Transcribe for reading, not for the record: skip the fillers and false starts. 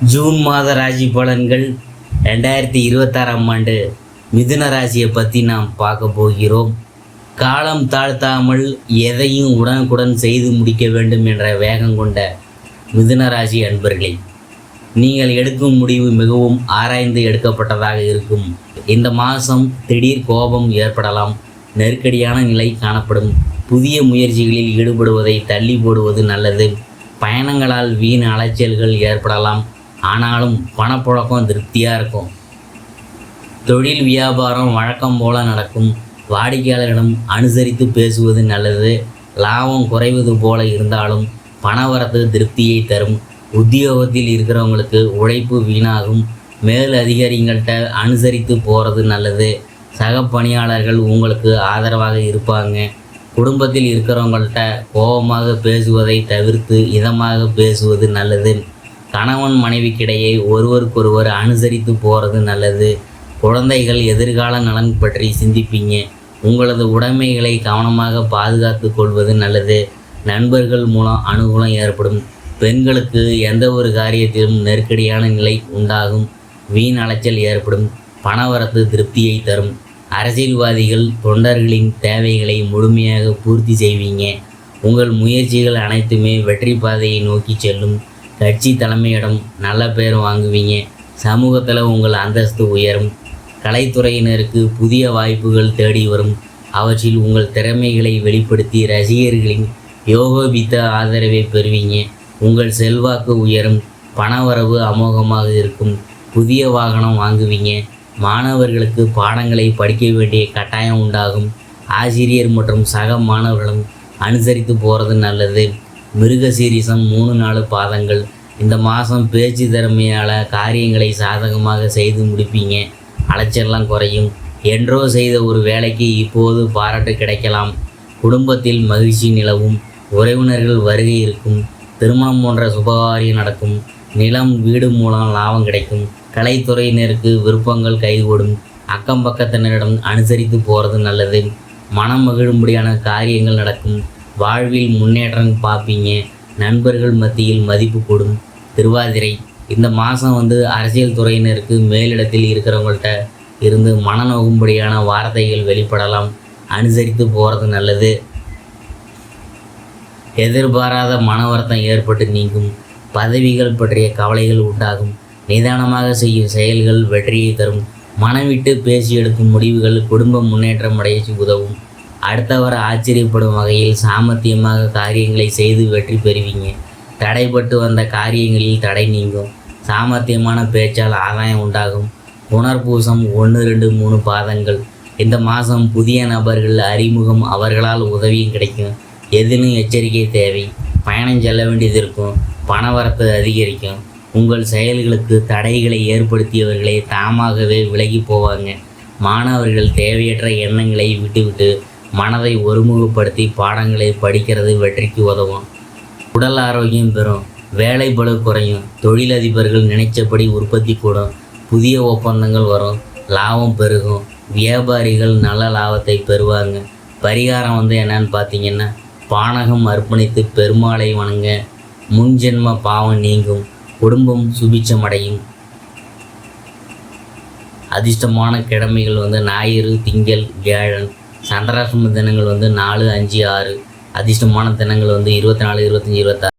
June மாத ராசி பலன்கள் 2026ஆம் ஆண்டு மிதுன ராசியை பற்றி நாம் பார்க்க போகிறோம். காலம் தாழ்த்தாமல் எதையும் உடனுக்குடன் செய்து முடிக்க வேண்டும் என்ற வேகம் கொண்ட மிதுன ராசி அன்பர்களே, நீங்கள் எடுக்கும் முடிவு மிகவும் ஆராய்ந்து எடுக்கப்பட்டதாக இருக்கும். இந்த மாதம் திடீர் கோபம் ஏற்படலாம், நெருக்கடியான நிலை காணப்படும். புதிய முயற்சிகளில் ஈடுபடுவதை தள்ளி போடுவது நல்லது. பயணங்களால் வீண் அலைச்சல்கள் ஏற்படலாம், ஆனாலும் பணப்புழக்கம் திருப்தியாக இருக்கும். தொழில் வியாபாரம் வழக்கம் போல நடக்கும். வாடிக்கையாளர்களிடம் அனுசரித்து பேசுவது நல்லது. லாபம் குறைவது போல இருந்தாலும் பணவரத்து திருப்தியை தரும். உத்தியோகத்தில் இருக்கிறவங்களுக்கு உழைப்பு வீணாகும். மேல் அதிகாரிகள்கிட்ட அனுசரித்து போகிறது நல்லது. சக பணியாளர்கள் உங்களுக்கு ஆதரவாக இருப்பாங்க. குடும்பத்தில் இருக்கிறவங்கள்ட்ட கோபமாக பேசுவதை தவிர்த்து இதமாக பேசுவது நல்லது. கணவன் மனைவிக்கிடையே ஒருவருக்கொருவர் அனுசரித்து போகிறது நல்லது. குழந்தைகள் எதிர்கால நலன் பற்றி சிந்திப்பீங்க. உங்களது உடைமைகளை கவனமாக பாதுகாத்து கொள்வது நல்லது. நண்பர்கள் மூலம் அனுகூலம் ஏற்படும். பெண்களுக்கு எந்த ஒரு காரியத்திலும் நெருக்கடியான நிலை உண்டாகும். வீண் அலைச்சல் ஏற்படும். பணவரத்து திருப்தியை தரும். அரசியல்வாதிகள் தொண்டர்களின் தேவைகளை முழுமையாக பூர்த்தி செய்வீங்க. உங்கள் முயற்சிகள் அனைத்துமே வெற்றி பாதையை நோக்கி செல்லும். கட்சி தலைமையிடம் நல்ல பேர் வாங்குவீங்க. சமூகத்தில் உங்கள் அந்தஸ்து உயரும். கலைத்துறையினருக்கு புதிய வாய்ப்புகள் தேடி வரும். அவற்றில் உங்கள் திறமைகளை வெளிப்படுத்தி ரசிகர்களின் யோகோபித்த ஆதரவை பெறுவீங்க. உங்கள் செல்வாக்கு உயரும். பணவரவு அமோகமாக இருக்கும். புதிய வாகனம் வாங்குவீங்க. மாணவர்களுக்கு பாடங்களை படிக்க வேண்டிய கட்டாயம் உண்டாகும். ஆசிரியர் மற்றும் சக மாணவர்களும் அனுசரித்து போகிறது நல்லது. மிருகசீரிசம் 3-4 பாதங்கள். இந்த மாதம் பேச்சு திறமையால் காரியங்களை சாதகமாக செய்து முடிப்பீங்க. அலைச்சல்லாம் குறையும். என்றோ செய்த ஒரு வேலைக்கு இப்போது பாராட்டு கிடைக்கலாம். குடும்பத்தில் மகிழ்ச்சி நிலவும். உறவினர்கள் வருகை இருக்கும். திருமணம் போன்ற சுபகாரியம் நடக்கும். நிலம் வீடு மூலம் லாபம் கிடைக்கும். கலைத்துறையினருக்கு விருப்பங்கள் கைகூடும். அக்கம் பக்கத்தினரிடம் அனுசரித்து போகிறது நல்லது. மனம் மகிழும்படியான காரியங்கள் நடக்கும். வாழ்வில் முன்னேற்றம் பார்ப்பீங்க. நண்பர்கள் மத்தியில் மதிப்பு கூடும். திருவாதிரை, இந்த மாதம் அரசியல் துறையினருக்கு மேலிடத்தில் இருக்கிறவங்கள்ட்ட இருந்து மனநோகும்படியான வார்த்தைகள் வெளிப்படலாம். அனுசரித்து போகிறது நல்லது. எதிர்பாராத மன வருத்தம் ஏற்பட்டு நீங்கும். பதவிகள் பற்றிய கவலைகள் உண்டாகும். நிதானமாக செய்யும் செயல்கள் வெற்றியை தரும். மனம் விட்டு பேசி எடுக்கும் முடிவுகள் குடும்ப முன்னேற்றம் அடைய உதவும். அடுத்தவர் ஆச்சரியப்படும் வகையில் சாமர்த்தியமாக காரியங்களை செய்து வெற்றி பெறுவீங்க. தடைப்பட்டு வந்த காரியங்களில் தடை நீங்கும். சாமர்த்தியமான பேச்சால் ஆதாயம் உண்டாகும். புனர்பூசம் 1-2-3 பாதங்கள். இந்த மாதம் புதிய நபர்கள் அறிமுகம். அவர்களால் உதவியும் கிடைக்கும். எதிலும் எச்சரிக்கை தேவை. பயணம் செல்ல வேண்டியது இருக்கும். பணவரத்து அதிகரிக்கும். உங்கள் செயல்களுக்கு தடைகளை ஏற்படுத்தியவர்களே தாமாகவே விலகி போவாங்க. மாணவர்கள் தேவையற்ற எண்ணங்களை விட்டுவிட்டு மனதை ஒருமுகப்படுத்தி பாடங்களை படிக்கிறது வெற்றிக்கு உதவும். உடல் ஆரோக்கியம் பெறும். வேலை பளு குறையும். தொழிலதிபர்கள் நினைச்சபடி உற்பத்தி கூடும். புதிய ஒப்பந்தங்கள் வரும். லாபம் பெருகும். வியாபாரிகள் நல்ல லாபத்தை பெறுவாங்க. பரிகாரம் என்னன்னு பார்த்தீங்கன்னா, பானகம் அர்ப்பணித்து பெருமாளை வணங்க. முன்ஜென்ம பாவம் நீங்கும். குடும்பம் சுபிட்சமடையும். அதிர்ஷ்டமான கிழமைகள் ஞாயிறு, திங்கள், வியாழன். சந்திராஷ்டம தினங்கள் 4, 5, 6. அதிர்ஷ்டமான தினங்கள் 24, 25, 26.